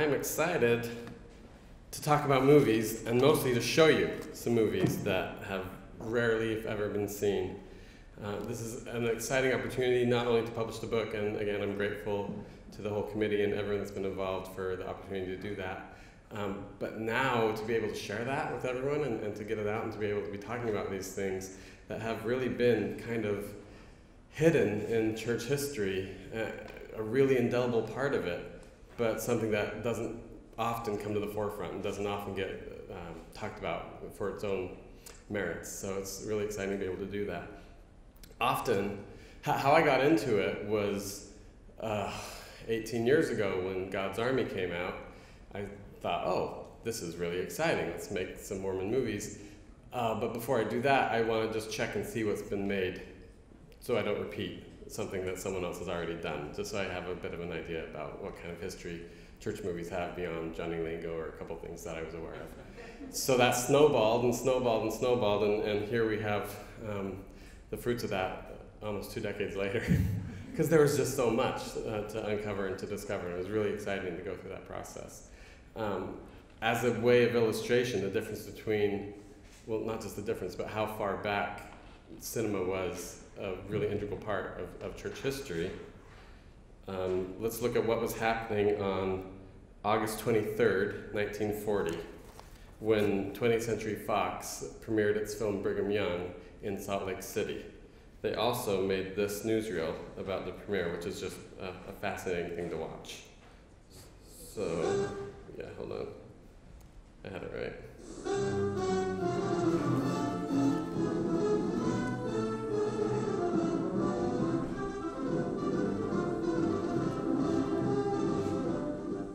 I'm excited to talk about movies, and mostly to show you some movies that have rarely, if ever, been seen. This is an exciting opportunity not only to publish the book, and again, I'm grateful to the whole committee and everyone that's been involved for the opportunity to do that, but now to be able to share that with everyone and to get it out and to be able to be talking about these things that have really been kind of hidden in church history, a really indelible part of it, but something that doesn't often come to the forefront and doesn't often get talked about for its own merits. So it's really exciting to be able to do that. Often, how I got into it was 18 years ago when God's Army came out. I thought, oh, this is really exciting. Let's make some Mormon movies. But before I do that, I want to just check and see what's been made so I don't repeat something that someone else has already done, just so I have a bit of an idea about what kind of history church movies have beyond Johnny Lingo or a couple things that I was aware of. So that snowballed and snowballed and snowballed, and here we have the fruits of that almost 2 decades later, because there was just so much to uncover and to discover, and it was really exciting to go through that process. As a way of illustration, the difference between, well, not just the difference, but how far back cinema was a really integral part of church history. Let's look at what was happening on August 23rd, 1940, when 20th Century Fox premiered its film Brigham Young in Salt Lake City. They also made this newsreel about the premiere, which is just a fascinating thing to watch. So, yeah, hold on. I had it right.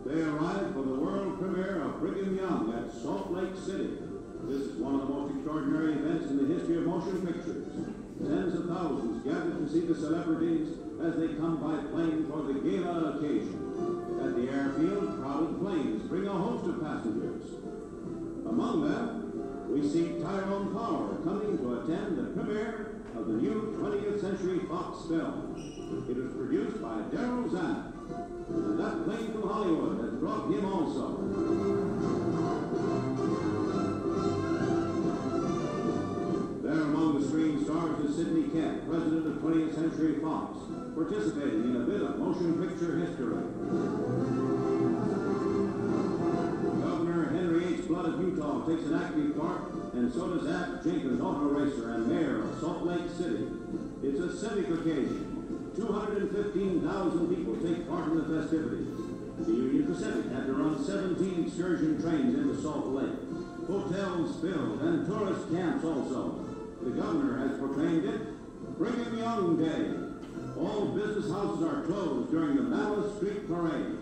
They arrived for the world premiere of Brigham Young at Salt Lake City. This is one of the most extraordinary events in the history of motion pictures. Tens of thousands gathered to see the celebrities as they come by plane for the gala occasion. At the airfield, crowded planes bring a host of passengers. Among them, we see Tyrone Power coming to attend the premiere of the new 20th Century Fox film. It was produced by Darryl Zanuck, and that plane from Hollywood has brought him also. There among the screen stars is Sidney Kent, president of 20th Century Fox, participating in a bit of motion picture history. Governor Henry H. Blood of Utah takes an active part, and so does Ab Jenkins, auto racer and mayor of Salt Lake City. It's a civic occasion. 215,000 people take part in the festivities. The Union Pacific had to run 17 excursion trains into Salt Lake. Hotels filled and tourist camps also. The governor has proclaimed it Brigham Young Day. All business houses are closed during the Malice Street Parade.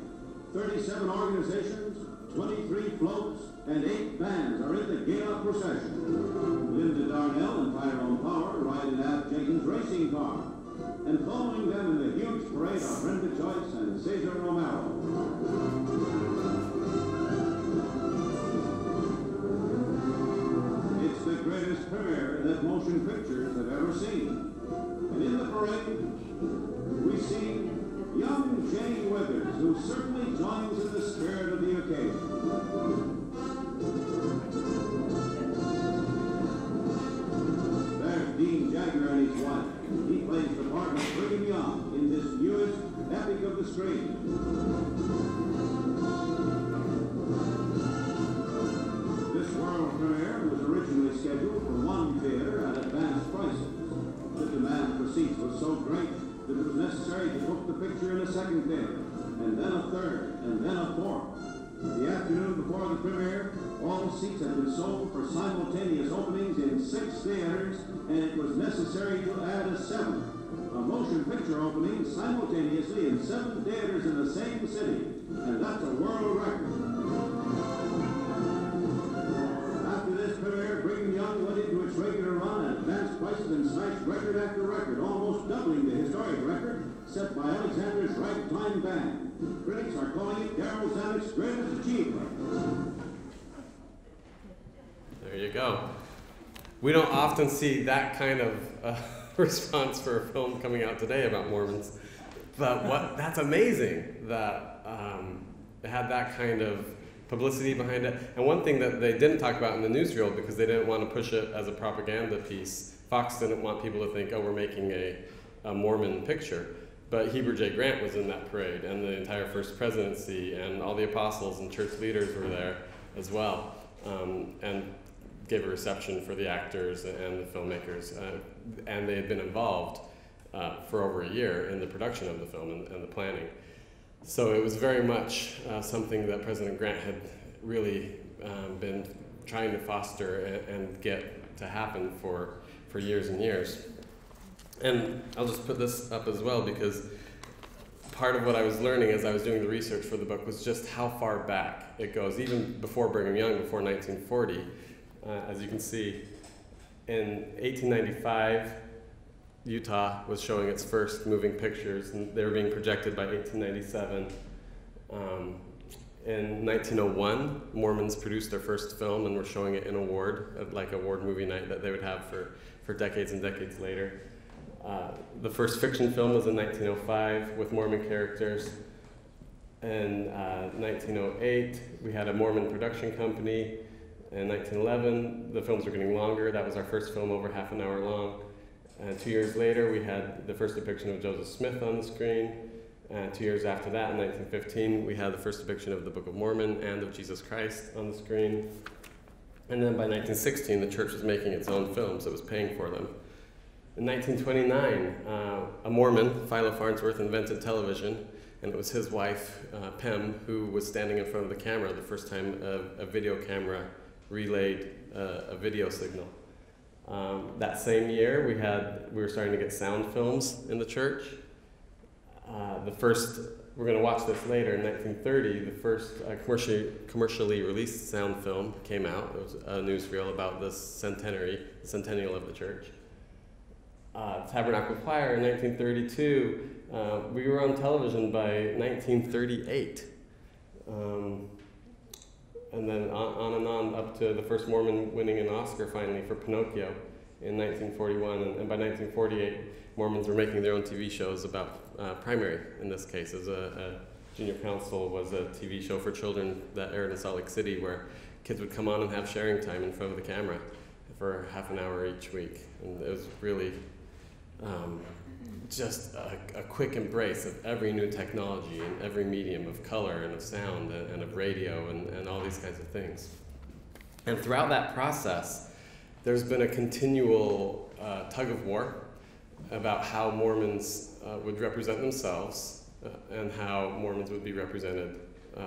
37 organizations, 23 floats, and 8 bands are in the gala procession. Linda Darnell and Tyrone Power ride in Ab Jenkins' racing car. And following them in the huge parade are Brenda Joyce and Cesar Romero. It's the greatest premiere that motion pictures have ever seen. And in the parade, we see young Jane Withers, who certainly joins in the spirit of the occasion. There's Dean Jagger and his wife. He plays the part of Brigham Young in this newest epic of the screen. This world premiere was originally scheduled for one theater at advanced prices. The demand for seats was so great that it was necessary to book the picture in a second theater, and then a third, and then a fourth. The afternoon before the premiere, all seats had been sold for simultaneous openings in 6 theaters, and it was necessary to add a 7th. A motion picture opening simultaneously in 7 theaters in the same city, and that's a world record. After this premiere, Brigham Young went into its regular run at advanced prices and smashed record after record, almost doubling the historic record set by Alexander's Ragtime Band. Critics are calling it Darryl Zanuck's greatest achievement. There you go. We don't often see that kind of response for a film coming out today about Mormons, but that's amazing that it had that kind of publicity behind it. And one thing that they didn't talk about in the newsreel, because they didn't want to push it as a propaganda piece, Fox didn't want people to think, oh, we're making a Mormon picture. But Heber J. Grant was in that parade, and the entire First Presidency, and all the apostles and church leaders were there as well, and gave a reception for the actors and the filmmakers. And they had been involved for over a year in the production of the film and the planning. So it was very much something that President Grant had really been trying to foster and get to happen for years and years. And I'll just put this up as well, because part of what I was learning as I was doing the research for the book was just how far back it goes, even before Brigham Young, before 1940. As you can see, in 1895, Utah was showing its first moving pictures, and they were being projected by 1897. In 1901, Mormons produced their first film and were showing it in award, like award movie night that they would have for decades and decades later. The first fiction film was in 1905 with Mormon characters. In 1908, we had a Mormon production company. In 1911, the films were getting longer. That was our first film, over half an hour long. 2 years later, we had the first depiction of Joseph Smith on the screen. 2 years after that, in 1915, we had the first depiction of the Book of Mormon and of Jesus Christ on the screen. And then by 1916, the church was making its own films. It was paying for them. In 1929, a Mormon, Philo Farnsworth, invented television, and it was his wife, Pem, who was standing in front of the camera the first time a video camera relayed a video signal. That same year, we were starting to get sound films in the church. The first, we're going to watch this later, in 1930, the first commercially released sound film came out. It was a newsreel about the centennial of the church. Tabernacle Choir in 1932. We were on television by 1938. And then on and on up to the first Mormon winning an Oscar finally for Pinocchio in 1941. And by 1948, Mormons were making their own TV shows about primary, in this case, as a Junior Council was a TV show for children that aired in Salt Lake City, where kids would come on and have sharing time in front of the camera for half an hour each week. And it was really just a quick embrace of every new technology and every medium of color and of sound and of radio and all these kinds of things. And throughout that process, there's been a continual tug of war about how Mormons would represent themselves and how Mormons would be represented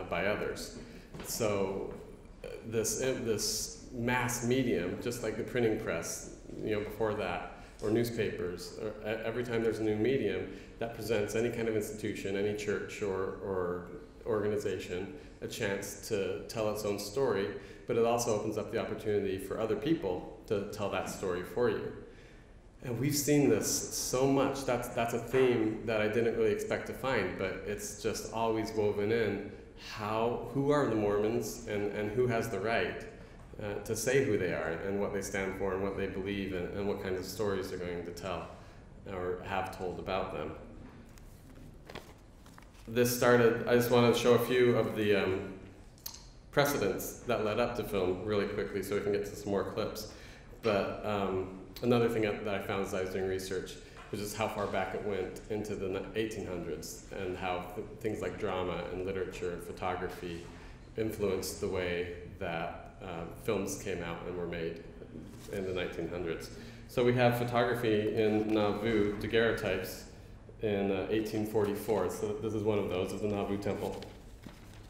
by others. So this mass medium, just like the printing press, before that, or newspapers, or every time there's a new medium that presents any kind of institution, any church or organization, a chance to tell its own story, but it also opens up the opportunity for other people to tell that story for you. And we've seen this so much. That's a theme that I didn't really expect to find, but it's just always woven in. Who are the Mormons and who has the right to say who they are and what they stand for and what they believe and what kind of stories they're going to tell or have told about them. This started, I just want to show a few of the precedents that led up to film really quickly so we can get to some more clips. But another thing that I found as I was doing research was just how far back it went into the 1800s and how things like drama and literature and photography influenced the way that films came out and were made in the 1900s. So we have photography in Nauvoo, daguerreotypes in 1844. So this is one of those of the Nauvoo Temple.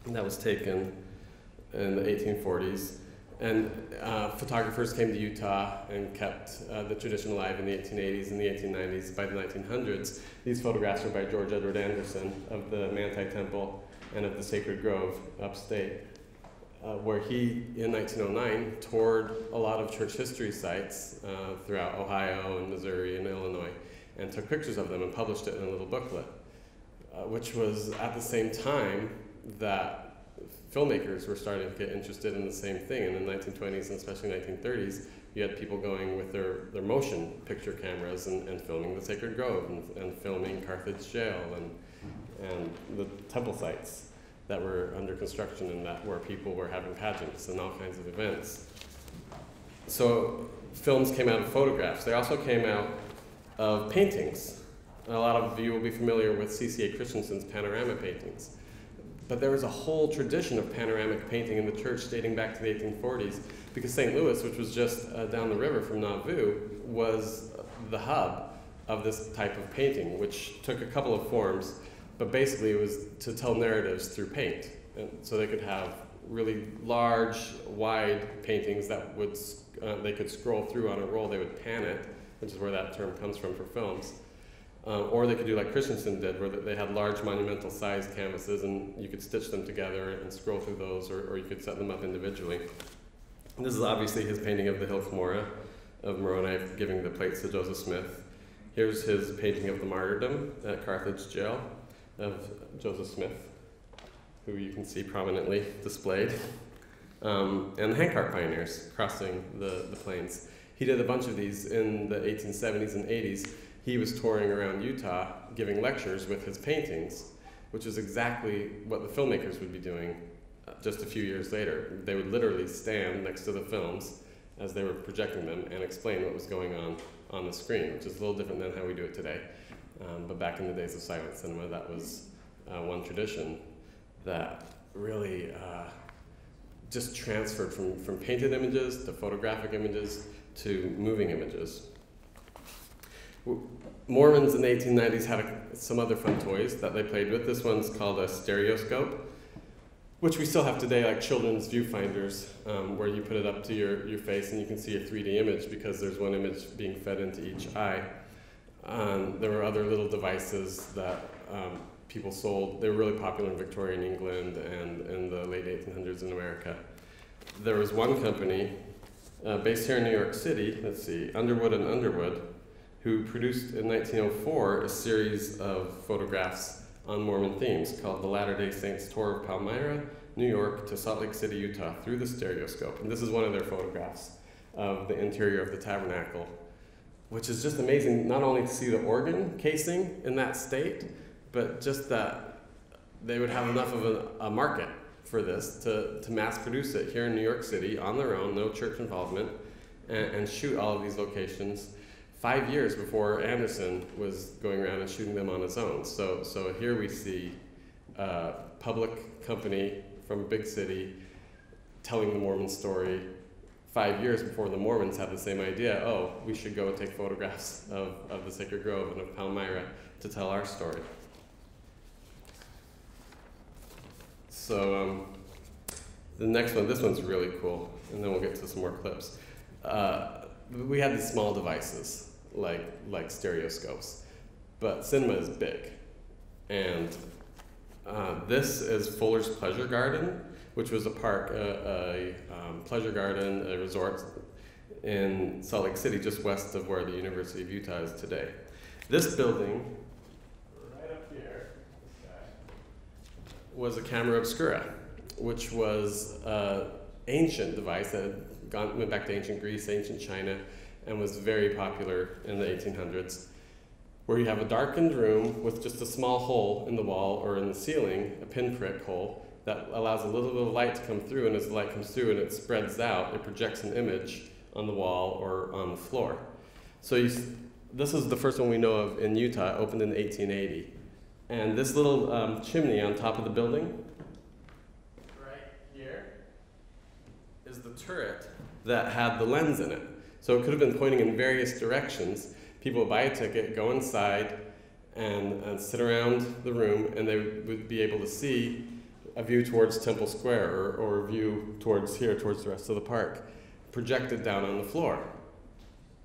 And that was taken in the 1840s. And photographers came to Utah and kept the tradition alive in the 1880s and the 1890s. By the 1900s, these photographs were by George Edward Anderson of the Manti Temple and of the Sacred Grove upstate, where he, in 1909, toured a lot of church history sites throughout Ohio and Missouri and Illinois and took pictures of them and published it in a little booklet, which was at the same time that filmmakers were starting to get interested in the same thing. In the 1920s and especially 1930s, you had people going with their motion picture cameras and filming the Sacred Grove and filming Carthage Jail and the temple sites. that were under construction and where people were having pageants and all kinds of events. So films came out of photographs. They also came out of paintings. A lot of you will be familiar with C.C.A. Christensen's Panoramic Paintings. But there was a whole tradition of panoramic painting in the church dating back to the 1840s, because St. Louis, which was just down the river from Nauvoo, was the hub of this type of painting, which took a couple of forms, but basically it was to tell narratives through paint. And so they could have really large, wide paintings that would they could scroll through on a roll. They would pan it, which is where that term comes from for films. Or they could do like Christensen did, where they had large monumental-sized canvases, and you could stitch them together and scroll through those, or you could set them up individually. And this is obviously his painting of the Hill Cumorah, of Moroni giving the plates to Joseph Smith. Here's his painting of the martyrdom at Carthage jail of Joseph Smith, who you can see prominently displayed, and the handcart pioneers crossing the plains. He did a bunch of these in the 1870s and 80s. He was touring around Utah giving lectures with his paintings, which is exactly what the filmmakers would be doing just a few years later. They would literally stand next to the films as they were projecting them and explain what was going on the screen, which is a little different than how we do it today. But back in the days of silent cinema, that was one tradition that really just transferred from painted images to photographic images to moving images. Mormons in the 1890s had some other fun toys that they played with. This one's called a stereoscope, which we still have today, like children's viewfinders, where you put it up to your face and you can see a 3D image because there's one image being fed into each eye. There were other little devices that people sold. They were really popular in Victorian England and in the late 1800s in America. There was one company based here in New York City, let's see, Underwood and Underwood, who produced in 1904 a series of photographs on Mormon themes called the Latter-day Saints Tour of Palmyra, New York to Salt Lake City, Utah through the Stereoscope. And this is one of their photographs of the interior of the tabernacle, which is just amazing, not only to see the organ casing in that state, but just that they would have enough of a market for this to mass produce it here in New York City on their own, no church involvement, and shoot all of these locations 5 years before Anderson was going around and shooting them on his own. So here we see a public company from a big city telling the Mormon story 5 years before the Mormons had the same idea. Oh, we should go and take photographs of the Sacred Grove and of Palmyra to tell our story. So the next one, this one's really cool, and then we'll get to some more clips. We had these small devices, like stereoscopes, but cinema is big. And this is Fuller's Pleasure Garden, which was a park, a pleasure garden, a resort in Salt Lake City, just west of where the University of Utah is today. This building, right up here, this guy, was a camera obscura, which was an ancient device that had went back to ancient Greece, ancient China, and was very popular in the 1800s, where you have a darkened room with just a small hole in the wall or in the ceiling, a pinprick hole, that allows a little bit of light to come through, and as the light comes through and it spreads out, it projects an image on the wall or on the floor. So this is the first one we know of in Utah, opened in 1880. And this little chimney on top of the building, right here, is the turret that had the lens in it. So it could have been pointing in various directions. People would buy a ticket, go inside, and sit around the room, and they would be able to see a view towards Temple Square or a view towards here, towards the rest of the park, projected down on the floor,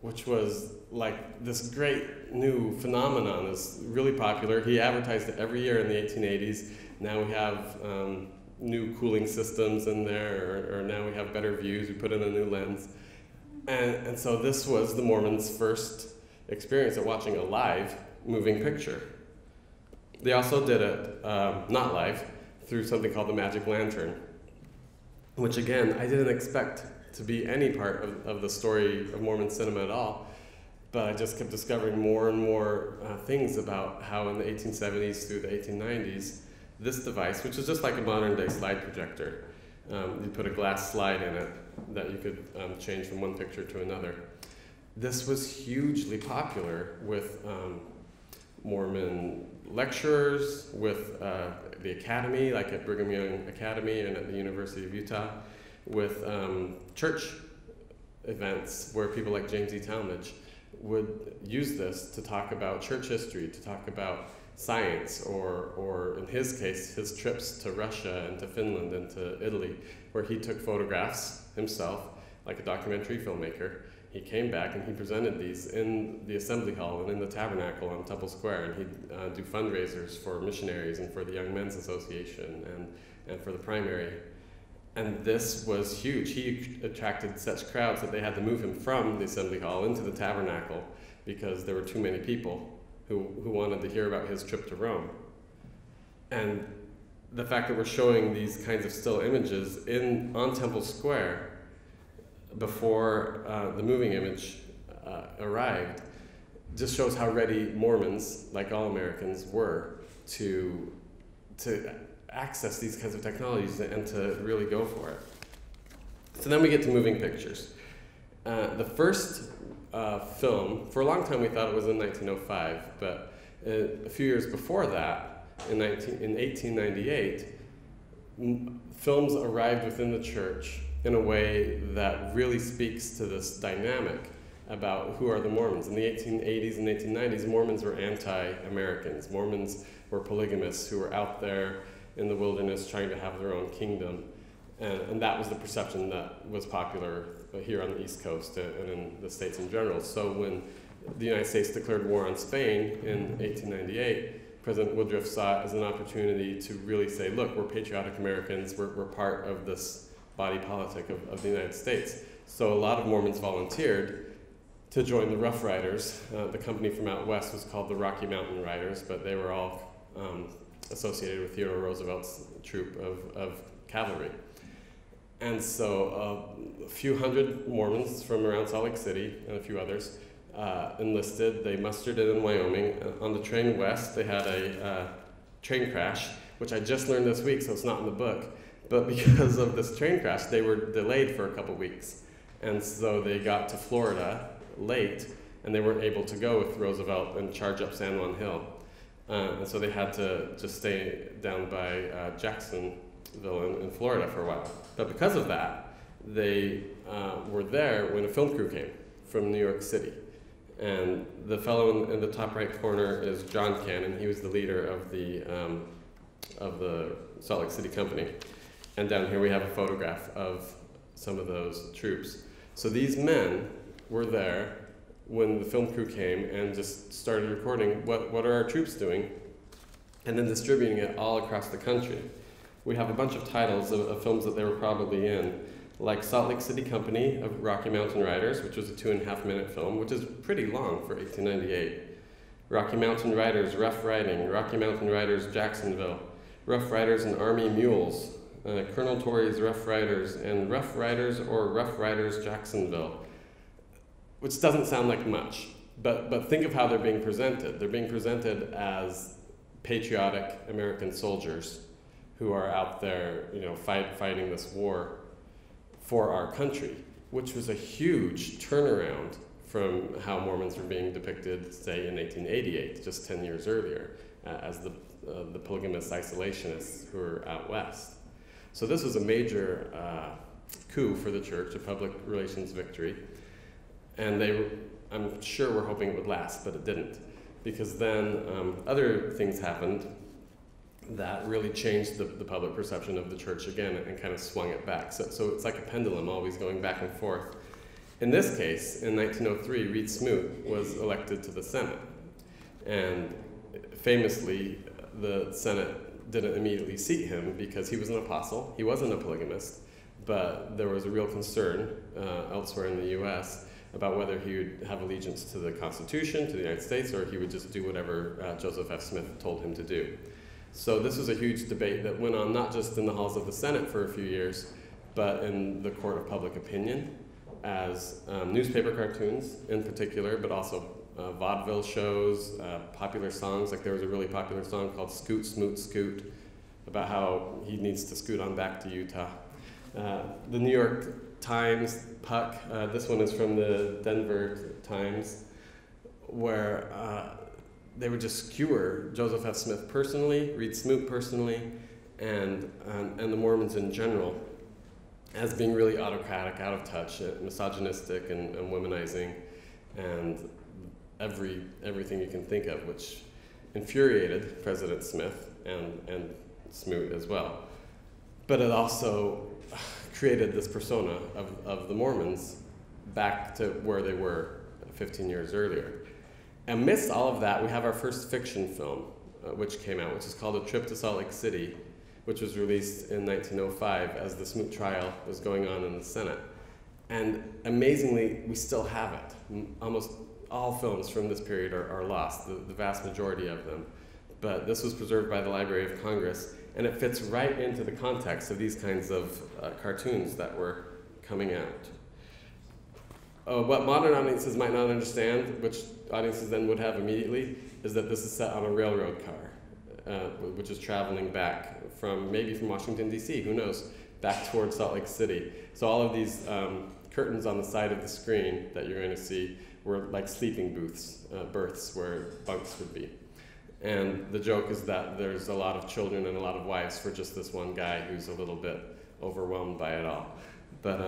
which was like this great new phenomenon. Is really popular. He advertised it every year in the 1880s. Now we have new cooling systems in there, or now we have better views. We put in a new lens. And so this was the Mormons' first experience of watching a live moving picture. They also did it, not live, through something called the Magic Lantern, which again, I didn't expect to be any part of the story of Mormon cinema at all, but I just kept discovering more and more things about how in the 1870s through the 1890s, this device, which is just like a modern day slide projector. You put a glass slide in it that you could change from one picture to another. This was hugely popular with Mormon lecturers, with the academy, like at Brigham Young Academy and at the University of Utah, with church events where people like James E. Talmage would use this to talk about church history, to talk about science, or in his case, his trips to Russia and to Finland and to Italy, where he took photographs himself, like a documentary filmmaker. He came back and he presented these in the assembly hall and in the tabernacle on Temple Square, and he'd do fundraisers for missionaries and for the Young Men's Association and for the primary. And this was huge. He attracted such crowds that they had to move him from the assembly hall into the tabernacle because there were too many people who wanted to hear about his trip to Rome. And the fact that we're showing these kinds of still images on Temple Square before the moving image arrived just shows how ready Mormons, like all Americans, were to access these kinds of technologies and to really go for it. So then we get to moving pictures. The first film, for a long time we thought it was in 1905, but a few years before that, in 1898, films arrived within the church in a way that really speaks to this dynamic about who are the Mormons. In the 1880s and 1890s, Mormons were anti-Americans. Mormons were polygamists who were out there in the wilderness trying to have their own kingdom. And that was the perception that was popular here on the East Coast and in the States in general. So when the United States declared war on Spain in 1898, President Woodruff saw it as an opportunity to really say, look, we're patriotic Americans, we're part of this body politic of the United States. So a lot of Mormons volunteered to join the Rough Riders. The company from out west was called the Rocky Mountain Riders, but they were all associated with Theodore Roosevelt's troop of cavalry. And so a few hundred Mormons from around Salt Lake City and a few others enlisted. They mustered in Wyoming. On the train west, they had a train crash, which I just learned this week, so it's not in the book. But because of this train crash, they were delayed for a couple weeks. And so they got to Florida late, and they weren't able to go with Roosevelt and charge up San Juan Hill. And so they had to just stay down by Jacksonville in Florida for a while. But because of that, they were there when a film crew came from New York City. And the fellow in the top right corner is John Cannon. He was the leader of the Salt Lake City company. And down here we have a photograph of some of those troops. So these men were there when the film crew came and just started recording what are our troops doing, and then distributing it all across the country. We have a bunch of titles of films that they were probably in, like Salt Lake City Company of Rocky Mountain Riders, which was a 2.5-minute film, which is pretty long for 1898. Rocky Mountain Riders, Rough Riding, Rocky Mountain Riders, Jacksonville, Rough Riders and Army Mules, Colonel Torrey's Rough Riders, and Rough Riders or Rough Riders Jacksonville, which doesn't sound like much, but think of how they're being presented. They're being presented as patriotic American soldiers who are out there, fighting this war for our country, which was a huge turnaround from how Mormons were being depicted, say, in 1888, just 10 years earlier, as the polygamous isolationists who were out west. So this was a major coup for the church, a public relations victory. And I'm sure we're hoping it would last, but it didn't. Because then other things happened that really changed the public perception of the church again and kind of swung it back. So it's like a pendulum, always going back and forth. In this case, in 1903, Reed Smoot was elected to the Senate. And famously, the Senate didn't immediately seat him because he was an apostle. He wasn't a polygamist, but there was a real concern elsewhere in the U.S. about whether he would have allegiance to the Constitution, to the United States, or he would just do whatever Joseph F. Smith told him to do. So this was a huge debate that went on not just in the halls of the Senate for a few years, but in the court of public opinion, as newspaper cartoons in particular, but also vaudeville shows, popular songs. Like there was a really popular song called Scoot, Smoot, Scoot, about how he needs to scoot on back to Utah. The New York Times, Puck, this one is from the Denver Times, where they would just skewer Joseph F. Smith personally, Reed Smoot personally, and the Mormons in general as being really autocratic, out of touch, misogynistic, and womanizing, and everything you can think of, which infuriated President Smith and Smoot as well. But it also created this persona of the Mormons back to where they were 15 years earlier. Amidst all of that, we have our first fiction film, which came out, which is called A Trip to Salt Lake City, which was released in 1905 as the Smoot trial was going on in the Senate. And amazingly, we still have it. Almost all films from this period are lost, the vast majority of them. But this was preserved by the Library of Congress, and it fits right into the context of these kinds of cartoons that were coming out. What modern audiences might not understand, which audiences then would have immediately, is that this is set on a railroad car, which is traveling back maybe from Washington, D.C., who knows, back towards Salt Lake City. So all of these curtains on the side of the screen that you're going to see were like sleeping berths where bunks would be. And the joke is that there's a lot of children and a lot of wives for just this one guy who's a little bit overwhelmed by it all. But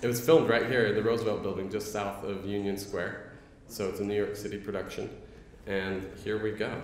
it was filmed right here in the Roosevelt Building, just south of Union Square. So it's a New York City production. And here we go.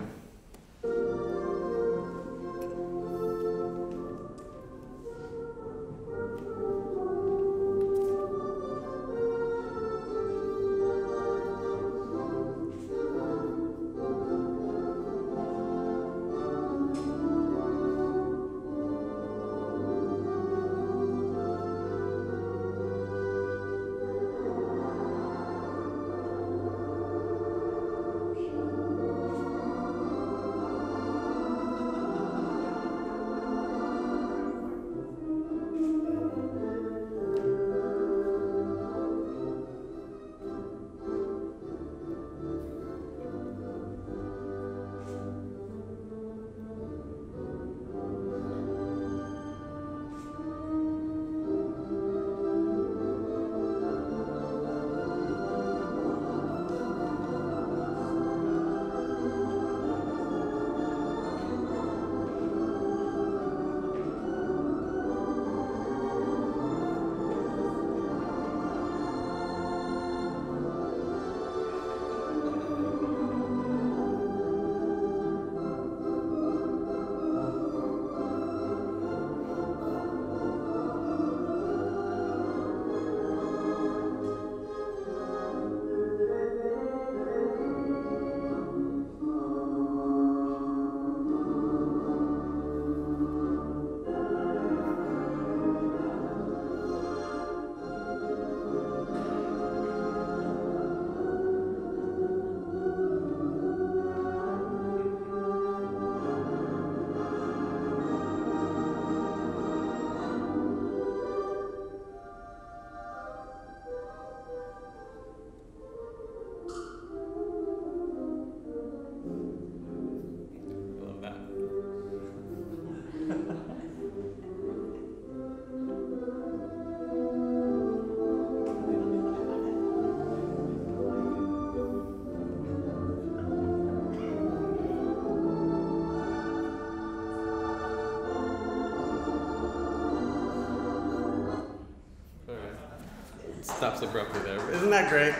Stops abruptly there. Isn't that great?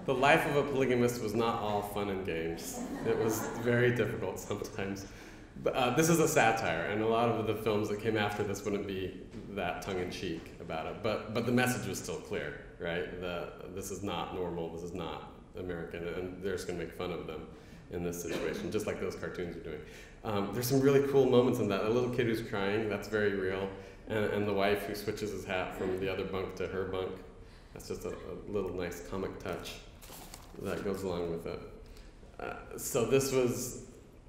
The life of a polygamist was not all fun and games. It was very difficult sometimes. But this is a satire, and a lot of the films that came after this wouldn't be that tongue-in-cheek about it. But the message was still clear, right? This is not normal, this is not American, and they're just going to make fun of them in this situation, just like those cartoons are doing. There's some really cool moments in that. A little kid who's crying, that's very real. And the wife who switches his hat from the other bunk to her bunk. That's just a little nice comic touch that goes along with it. So this was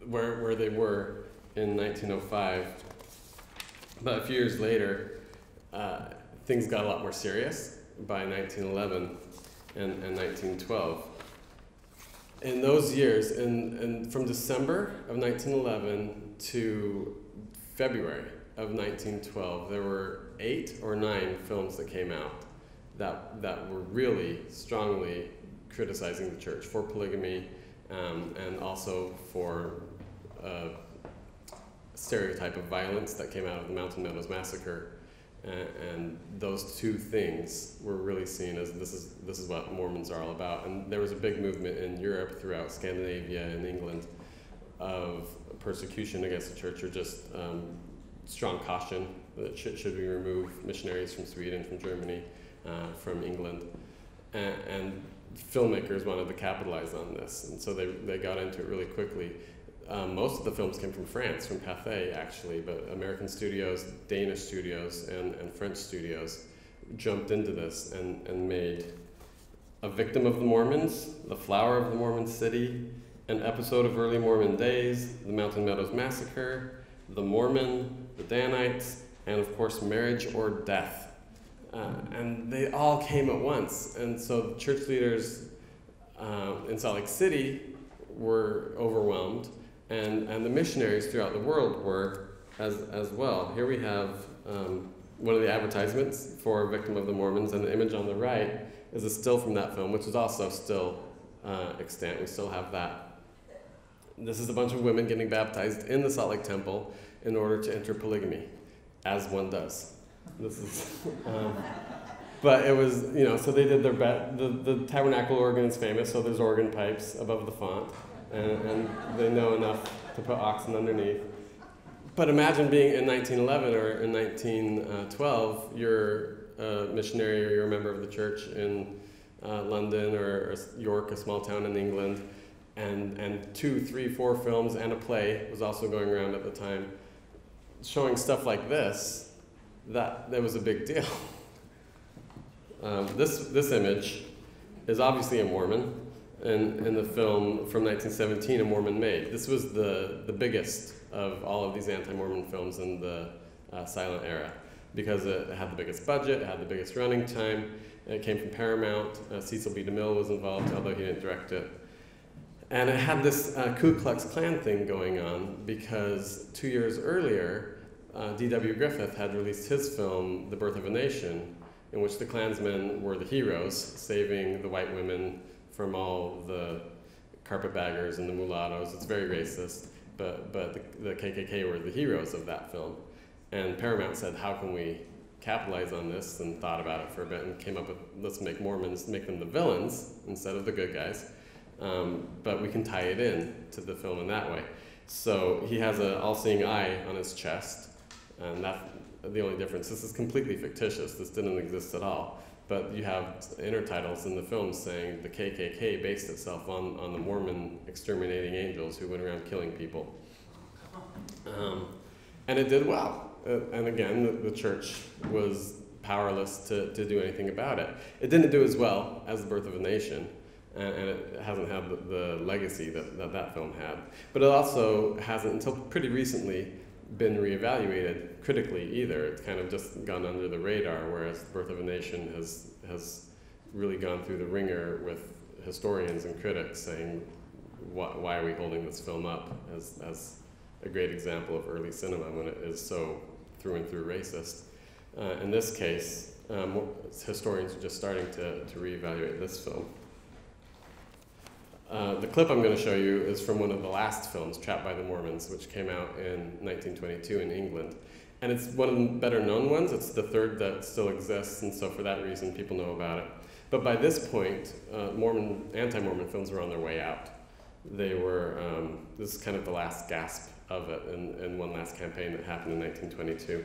where they were in 1905. But a few years later, things got a lot more serious by 1911 and 1912. In those years, from December of 1911 to February of 1912, there were 8 or 9 films that came out that were really strongly criticizing the church for polygamy, and also for stereotype of violence that came out of the Mountain Meadows Massacre. And those 2 things were really seen as this is what Mormons are all about. And there was a big movement in Europe, throughout Scandinavia and England, of persecution against the church, or just strong caution that should we remove missionaries from Sweden, from Germany, from England. And filmmakers wanted to capitalize on this, and so they got into it really quickly. Most of the films came from France, from Pathé actually, but American studios, Danish studios, and French studios jumped into this and made A Victim of the Mormons, The Flower of the Mormon City, An Episode of Early Mormon Days, The Mountain Meadows Massacre, The Mormon, The Danites, and of course Marriage or Death. And they all came at once, and so the church leaders in Salt Lake City were overwhelmed, and the missionaries throughout the world were as well. Here we have one of the advertisements for Victim of the Mormons, and the image on the right is a still from that film, which is also still extant. We still have that. This is a bunch of women getting baptized in the Salt Lake Temple in order to enter polygamy, as one does. This is, but it was, so they did their best. The tabernacle organ is famous, so there's organ pipes above the font, and they know enough to put oxen underneath. But imagine being in 1911 or in 1912, you're a missionary or you're a member of the church in London or York, a small town in England, and 2, 3, 4 films and a play was also going around at the time, showing stuff like this. That was a big deal. This image is obviously a Mormon, and in the film from 1917, A Mormon Maid. This was the biggest of all of these anti-Mormon films in the silent era, because it had the biggest budget, it had the biggest running time, it came from Paramount. Cecil B. DeMille was involved, although he didn't direct it. And it had this Ku Klux Klan thing going on, because 2 years earlier, D.W. Griffith had released his film, The Birth of a Nation, in which the Klansmen were the heroes, saving the white women from all the carpetbaggers and the mulattoes. It's very racist, but the KKK were the heroes of that film. And Paramount said, how can we capitalize on this, and thought about it for a bit and came up with, let's make Mormons, make them the villains instead of the good guys, but we can tie it in to the film in that way. So he has an all-seeing eye on his chest, and that's the only difference. This is completely fictitious. This didn't exist at all. But you have intertitles in the film saying the KKK based itself on the Mormon exterminating angels who went around killing people. And it did well. And again, the church was powerless to do anything about it. It didn't do as well as The Birth of a Nation, and it hasn't had the legacy that film had. But it also hasn't, until pretty recently, been reevaluated critically either. It's kind of just gone under the radar, whereas The Birth of a Nation has really gone through the ringer with historians and critics saying, why are we holding this film up as a great example of early cinema when it is so through and through racist. In this case, historians are just starting to reevaluate this film. The clip I'm going to show you is from one of the last films, Trapped by the Mormons, which came out in 1922 in England. And it's one of the better known ones. It's the third that still exists, and so for that reason, people know about it. But by this point, anti-Mormon films were on their way out. They were, this is kind of the last gasp of it in one last campaign that happened in 1922.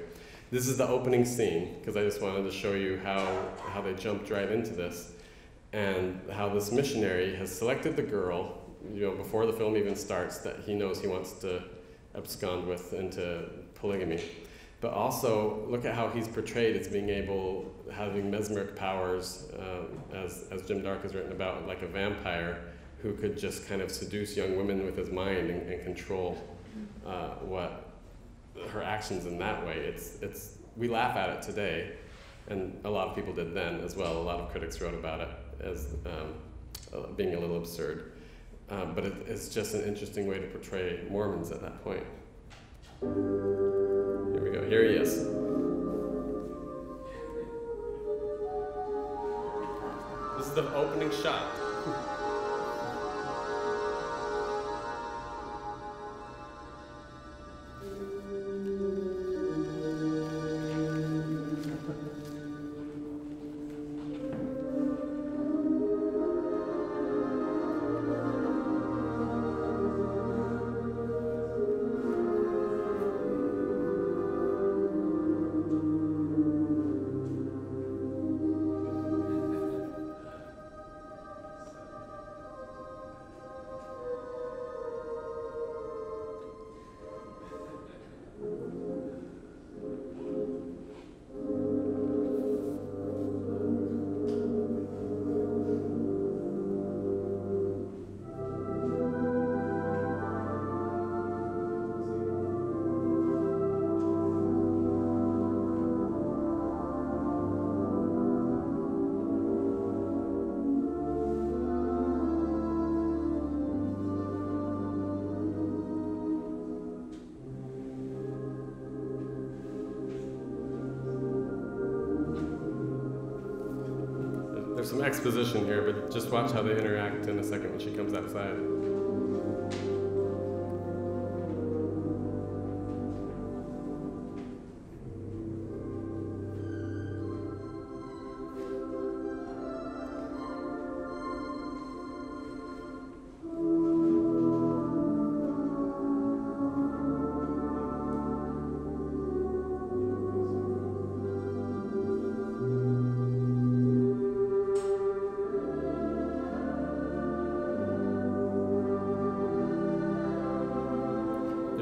This is the opening scene, because I just wanted to show you how they jumped right into this, and how this missionary has selected the girl, before the film even starts, that he knows he wants to abscond with into polygamy. But also, look at how he's portrayed as having mesmeric powers, as Jim Dark has written about, like a vampire who could just kind of seduce young women with his mind and control her actions in that way. We laugh at it today, and a lot of people did then as well. A lot of critics wrote about it as being a little absurd. But it's just an interesting way to portray Mormons at that point. Here he is. This is the opening shot. There's some exposition here, but just watch how they interact in a second when she comes outside.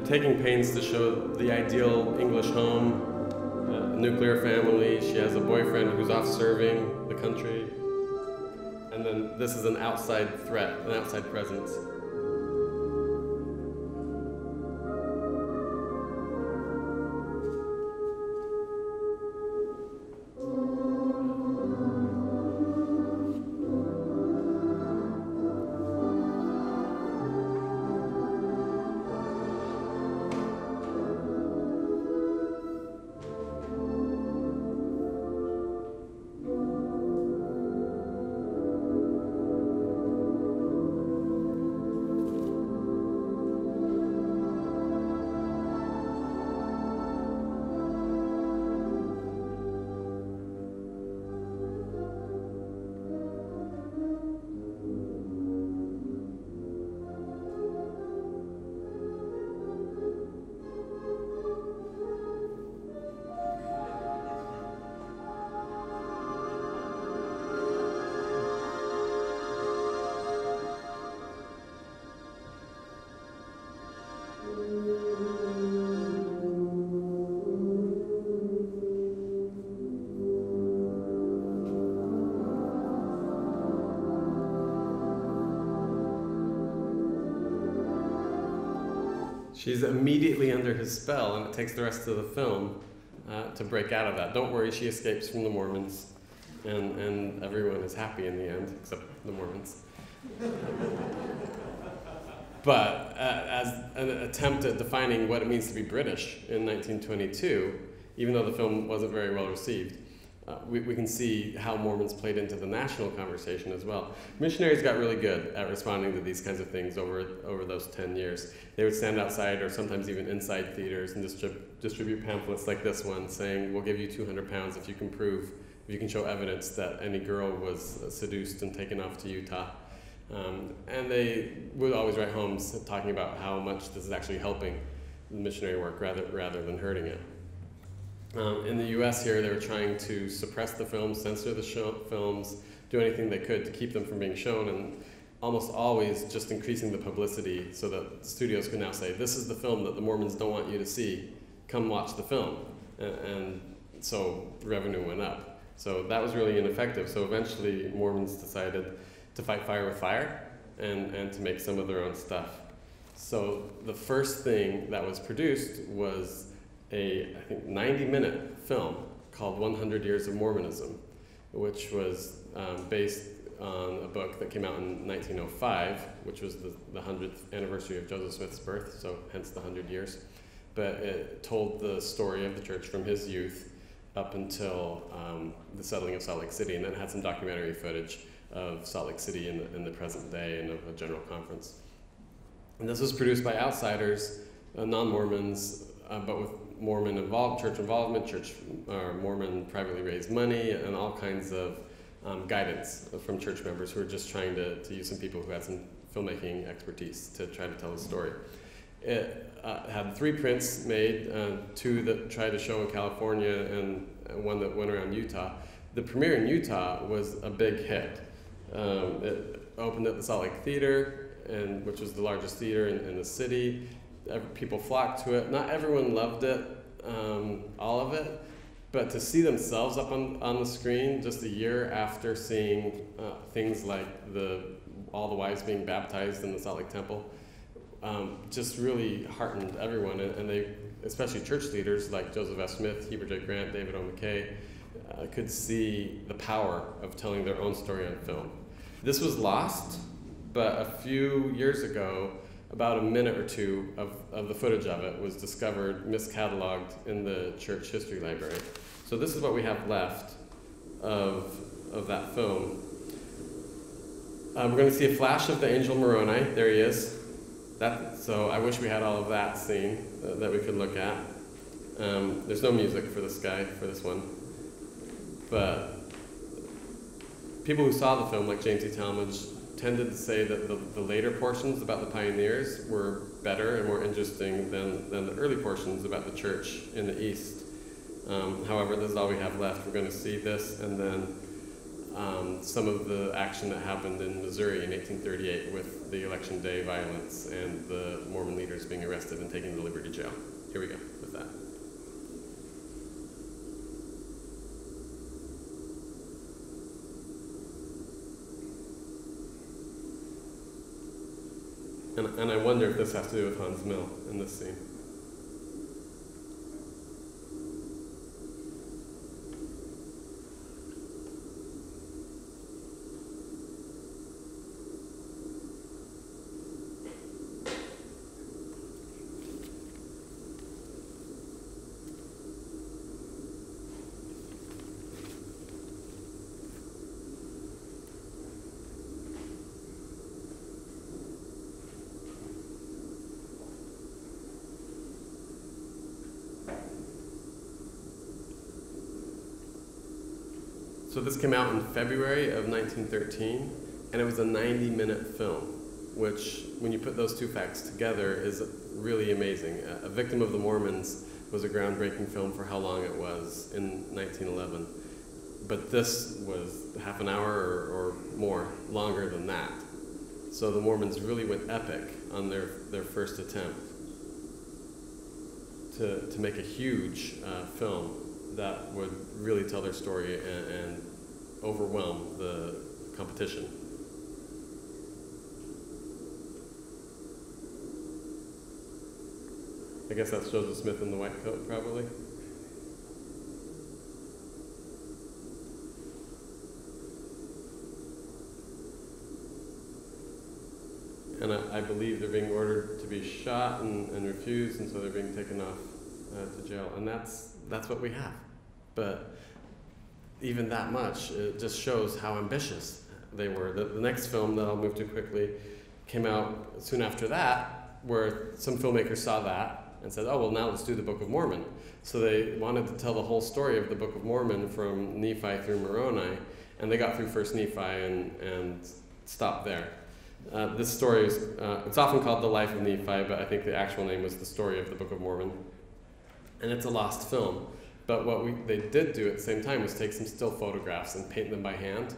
Taking pains to show the ideal English home, nuclear family. She has a boyfriend who's off serving the country. And then this is an outside threat, an outside presence. She's immediately under his spell, and it takes the rest of the film to break out of that. Don't worry, she escapes from the Mormons, and everyone is happy in the end, except the Mormons. But as an attempt at defining what it means to be British in 1922, even though the film wasn't very well received, we can see how Mormons played into the national conversation as well. Missionaries got really good at responding to these kinds of things over those 10 years. They would stand outside or sometimes even inside theaters and distribute pamphlets like this one saying, we'll give you 200 pounds if you can show evidence that any girl was seduced and taken off to Utah. And they would always write home talking about how much this is actually helping the missionary work rather than hurting it. In the US here, they were trying to suppress the films, censor the films, do anything they could to keep them from being shown, and almost always just increasing the publicity so that studios could now say, this is the film that the Mormons don't want you to see, come watch the film. And so revenue went up. So that was really ineffective. So eventually Mormons decided to fight fire with fire and to make some of their own stuff. So the first thing that was produced was I think, 90-minute film called 100 Years of Mormonism, which was based on a book that came out in 1905, which was the 100th anniversary of Joseph Smith's birth, so hence the 100 years. but it told the story of the church from his youth up until the settling of Salt Lake City, and then it had some documentary footage of Salt Lake City in the present day and of a general conference. And this was produced by outsiders, non-Mormons, but with Mormon church involvement, Mormon privately raised money, and all kinds of guidance from church members who were just trying to use some people who had some filmmaking expertise to try to tell the story. It had 3 prints made, 2 that tried to show in California and 1 that went around Utah. The premiere in Utah was a big hit. It opened at the Salt Lake Theater, which was the largest theater in the city. People flocked to it. Not everyone loved it, all of it, but to see themselves up on the screen just a year after seeing things like all the wives being baptized in the Salt Lake Temple, just really heartened everyone, and they, especially church leaders like Joseph F. Smith, Heber J. Grant, David O. McKay, could see the power of telling their own story on film. This was lost, but a few years ago, about a minute or 2 of the footage of it was discovered, miscatalogued in the church history library. So this is what we have left of that film. We're going to see a flash of the angel Moroni. There he is. So I wish we had all of that scene that we could look at. There's no music for this guy, for this one. But people who saw the film, like James E. Talmadge, tended to say that the later portions about the pioneers were better and more interesting than the early portions about the church in the East. However, this is all we have left. We're going to see this, and then some of the action that happened in Missouri in 1838 with the Election Day violence and the Mormon leaders being arrested and taken to Liberty Jail. Here we go with that. And I wonder if this has to do with Hans Mill in this scene. So this came out in February of 1913, and it was a 90-minute film, which, when you put those 2 facts together, is really amazing. A Victim of the Mormons was a groundbreaking film for how long it was in 1911, but this was half an hour or more longer than that. So the Mormons really went epic on their first attempt to make a huge film that would really tell their story and overwhelm the competition. I guess that's Joseph Smith in the white coat, probably. And I believe they're being ordered to be shot and refused, and so they're being taken off to jail. And that's what we have. But even that much, it just shows how ambitious they were. The next film that I'll move to quickly came out soon after that, where some filmmakers saw that and said, oh, well, now let's do the Book of Mormon. So they wanted to tell the whole story of the Book of Mormon from Nephi through Moroni, and they got through First Nephi and stopped there. This story is, it's often called The Life of Nephi, but I think the actual name was The Story of the Book of Mormon. And it's a lost film. But what they did do at the same time was take some still photographs and paint them by hand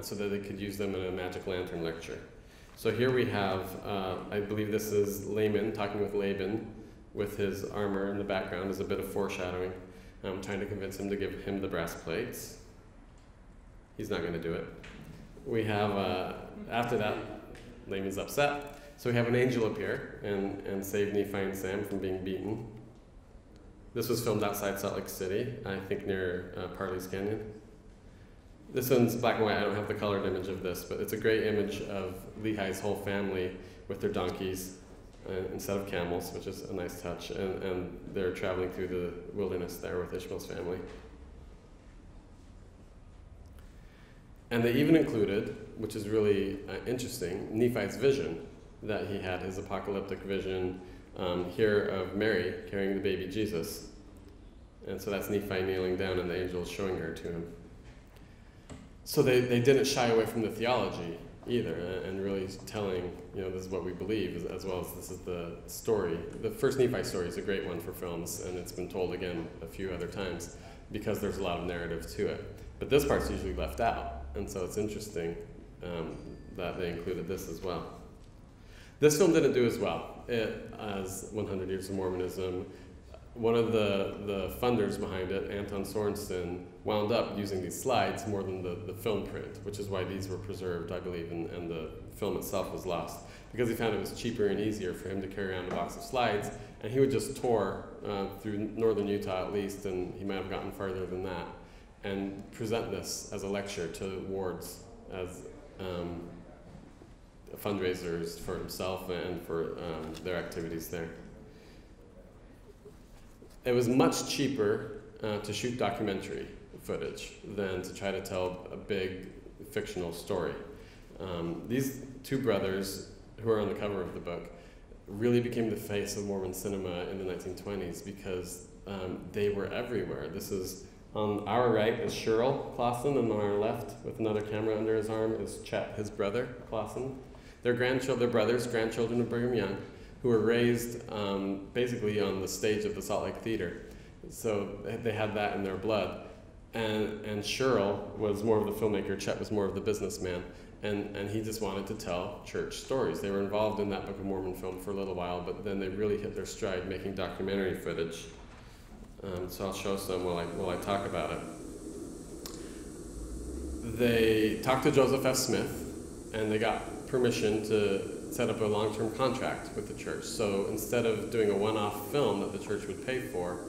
so that they could use them in a magic lantern lecture. So here we have, I believe this is Laman talking with Laban with his armor in the background as a bit of foreshadowing, trying to convince him to give him the brass plates. He's not going to do it. We have, after that, Laman's upset. So we have an angel appear and save Nephi and Sam from being beaten. This was filmed outside Salt Lake City, I think near Parley's Canyon. This one's black and white. I don't have the colored image of this, but it's a great image of Lehi's whole family with their donkeys instead of camels, which is a nice touch, and they're traveling through the wilderness there with Ishmael's family. And they even included, which is really interesting, Nephi's vision that he had, his apocalyptic vision here of Mary carrying the baby Jesus. And so that's Nephi kneeling down and the angel is showing her to him. So they didn't shy away from the theology either, and really telling, this is what we believe, as well as this is the story. The first Nephi story is a great one for films, and it's been told again a few other times because there's a lot of narrative to it. But this part's usually left out, and so it's interesting that they included this as well. This film didn't do as well as 100 Years of Mormonism. One of the funders behind it, Anton Sorensen, wound up using these slides more than the film print, which is why these were preserved, I believe, and the film itself was lost. Because he found it was cheaper and easier for him to carry around a box of slides, and he would just tour through northern Utah at least, and he might have gotten farther than that, and present this as a lecture to wards as fundraisers for himself and for their activities there. It was much cheaper to shoot documentary footage than to try to tell a big fictional story. These two brothers, who are on the cover of the book, really became the face of Mormon cinema in the 1920s because they were everywhere. This is, on our right is Sherrill Clausen, and on our left, with another camera under his arm, is Chet, his brother, Clausen. They're brothers, grandchildren of Brigham Young, who were raised basically on the stage of the Salt Lake Theater. So they had that in their blood. And Sherrill was more of the filmmaker, Chet was more of the businessman, and he just wanted to tell church stories. They were involved in that Book of Mormon film for a little while, but then they really hit their stride making documentary footage. So I'll show some while I talk about it. They talked to Joseph F. Smith, and they got permission to set up a long-term contract with the church. So instead of doing a one-off film that the church would pay for,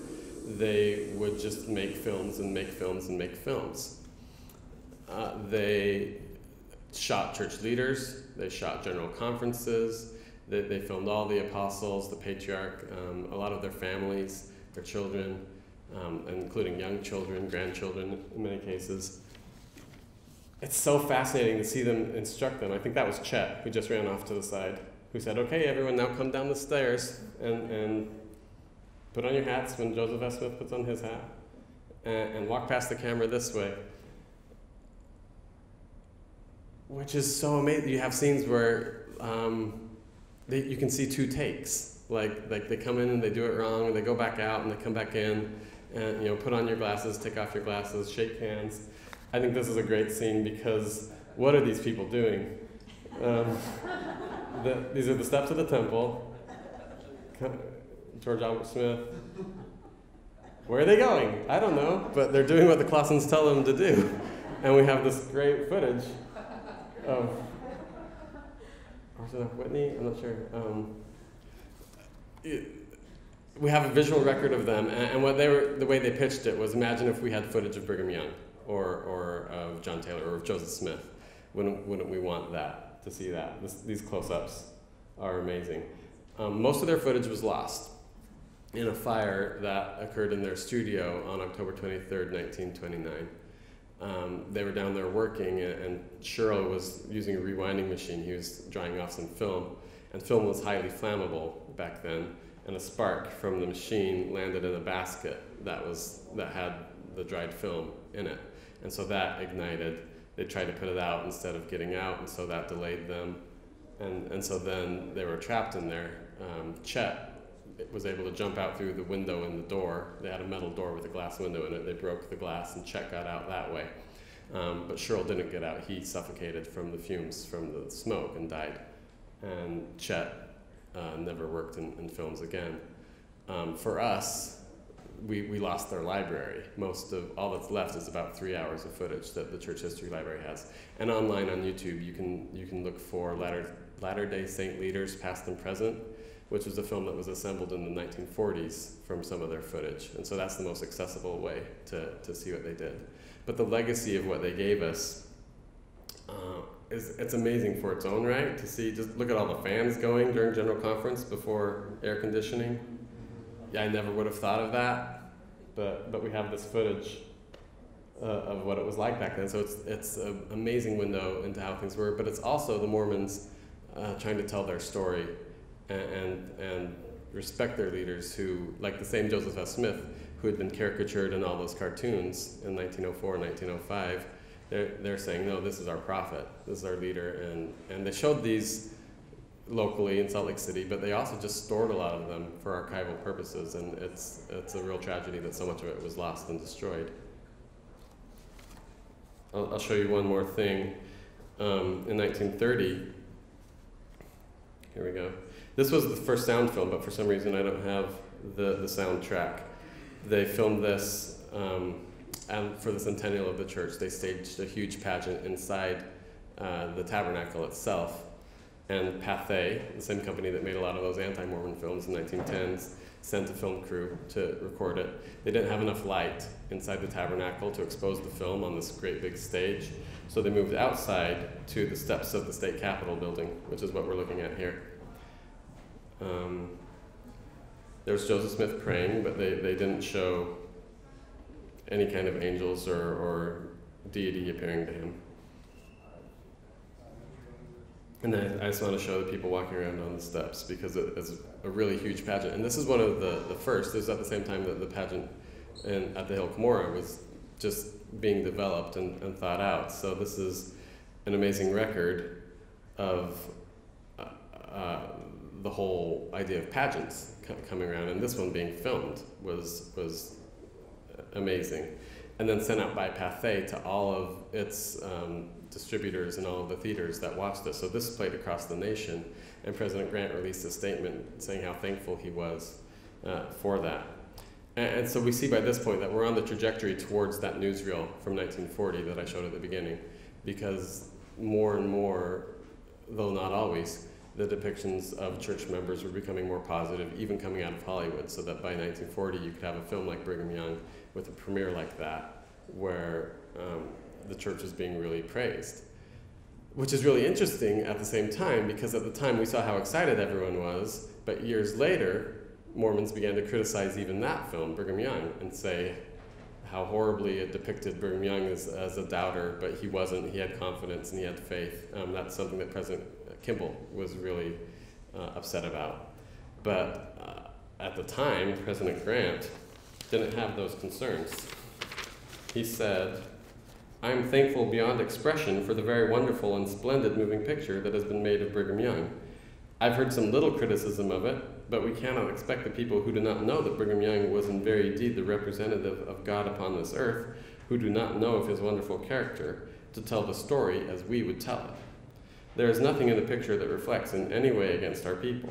they would just make films and make films and make films. They shot church leaders, they shot general conferences, they filmed all the apostles, the patriarch, a lot of their families, their children, including young children, grandchildren in many cases. It's so fascinating to see them instruct them. I think that was Chet, who just ran off to the side, who said, "Okay, everyone, now come down the stairs and put on your hats," when Joseph S. Smith puts on his hat, and walk past the camera this way. Which is so amazing. You have scenes where you can see two takes. Like they come in and they do it wrong, and they go back out and they come back in, and put on your glasses, take off your glasses, shake hands. I think this is a great scene because what are these people doing? These are the steps of the temple. George Albert Smith. Where are they going? I don't know, but they're doing what the Clausens tell them to do. And we have this great footage of, or is it Whitney? I'm not sure. We have a visual record of them, and what the way they pitched it was, imagine if we had footage of Brigham Young, or of John Taylor, or of Joseph Smith. Wouldn't we want that, to see that? These close-ups are amazing. Most of their footage was lost in a fire that occurred in their studio on October 23rd, 1929. They were down there working, and Sherrill was using a rewinding machine. He was drying off some film, and film was highly flammable back then, and a spark from the machine landed in a basket that had the dried film in it. And so that ignited. They tried to put it out instead of getting out, and so that delayed them. And so then they were trapped in there. Chet was able to jump out through the window in the door. They had a metal door with a glass window in it. They broke the glass, and Chet got out that way. But Sherrill didn't get out. He suffocated from the fumes from the smoke and died. And Chet never worked in films again. For us, we lost their library. Most of all that's left is about 3 hours of footage that the Church History Library has. And online on YouTube, you can look for Latter-day Saint Leaders, Past and Present, which was a film that was assembled in the 1940s from some of their footage. And so that's the most accessible way to see what they did. But the legacy of what they gave us it's amazing for its own right to see. Just look at all the fans going during General Conference before air conditioning. Yeah, I never would have thought of that, but we have this footage of what it was like back then. So it's an amazing window into how things were, but it's also the Mormons trying to tell their story and respect their leaders who, like the same Joseph F. Smith, who had been caricatured in all those cartoons in 1904 and 1905, they're saying, no, this is our prophet, this is our leader, and they showed these locally in Salt Lake City, but they also just stored a lot of them for archival purposes, and it's a real tragedy that so much of it was lost and destroyed. I'll show you one more thing. In 1930, here we go. This was the first sound film, but for some reason I don't have the soundtrack. They filmed this, and for the centennial of the church, they staged a huge pageant inside the tabernacle itself. And Pathé, the same company that made a lot of those anti-Mormon films in the 1910s, sent a film crew to record it. They didn't have enough light inside the tabernacle to expose the film on this great big stage, so they moved outside to the steps of the state capitol building, which is what we're looking at here. There's Joseph Smith praying, but they didn't show any kind of angels or deity appearing to him. And then I just want to show the people walking around on the steps because it's a really huge pageant. And this is one of the first. This is at the same time that the pageant at the Hill Cumorah was just being developed and thought out. So this is an amazing record of the whole idea of pageants coming around. And this one being filmed was amazing. And then sent out by Pathé to all of its distributors and all of the theaters that watched this. So this played across the nation, and President Grant released a statement saying how thankful he was for that. And so we see by this point that we're on the trajectory towards that newsreel from 1940 that I showed at the beginning, because more and more, though not always, the depictions of church members were becoming more positive, even coming out of Hollywood, so that by 1940 you could have a film like Brigham Young with a premiere like that, where the church is being really praised. Which is really interesting at the same time, because at the time we saw how excited everyone was, but years later, Mormons began to criticize even that film, Brigham Young, and say how horribly it depicted Brigham Young as a doubter, but he wasn't. He had confidence and he had faith. That's something that President Kimball was really upset about. But at the time, President Grant didn't have those concerns. He said, "I'm thankful beyond expression for the very wonderful and splendid moving picture that has been made of Brigham Young. I've heard some little criticism of it, but we cannot expect the people who do not know that Brigham Young was in very deed the representative of God upon this earth, who do not know of his wonderful character, to tell the story as we would tell it. There is nothing in the picture that reflects in any way against our people.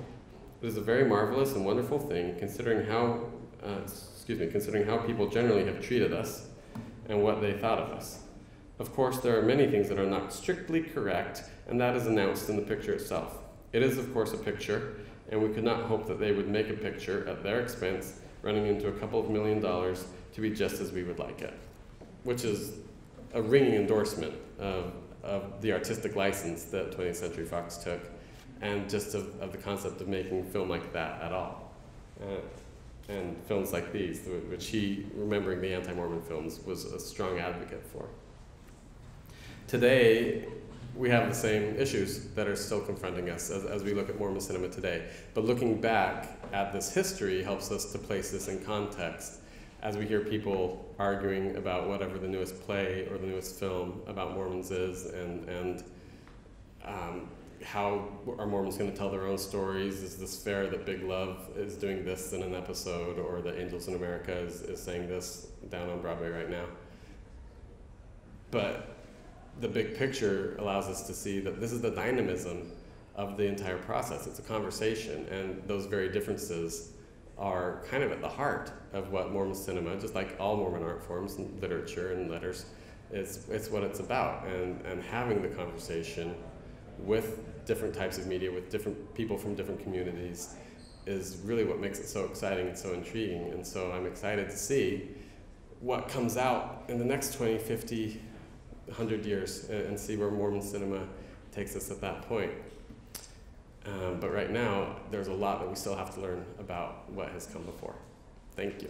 It is a very marvelous and wonderful thing, considering how people generally have treated us and what they thought of us. Of course, there are many things that are not strictly correct, and that is announced in the picture itself. It is, of course, a picture, and we could not hope that they would make a picture at their expense, running into a couple of $1 million to be just as we would like it," which is a ringing endorsement of the artistic license that 20th Century Fox took, and just of the concept of making film like that at all. And films like these, which he, remembering the anti-Mormon films, was a strong advocate for. Today, we have the same issues that are still confronting us as we look at Mormon cinema today. But looking back at this history helps us to place this in context as we hear people arguing about whatever the newest play or the newest film about Mormons is, and how are Mormons going to tell their own stories? Is this fair that Big Love is doing this in an episode, or that Angels in America is saying this down on Broadway right now? But the big picture allows us to see that this is the dynamism of the entire process. It's a conversation, and those very differences are kind of at the heart of what Mormon cinema, just like all Mormon art forms and literature and letters, it's what it's about. And having the conversation with different types of media, with different people from different communities, is really what makes it so exciting and so intriguing. And so I'm excited to see what comes out in the next 20, 50, 100 years, and see where Mormon cinema takes us at that point. But right now, there's a lot that we still have to learn about what has come before. Thank you.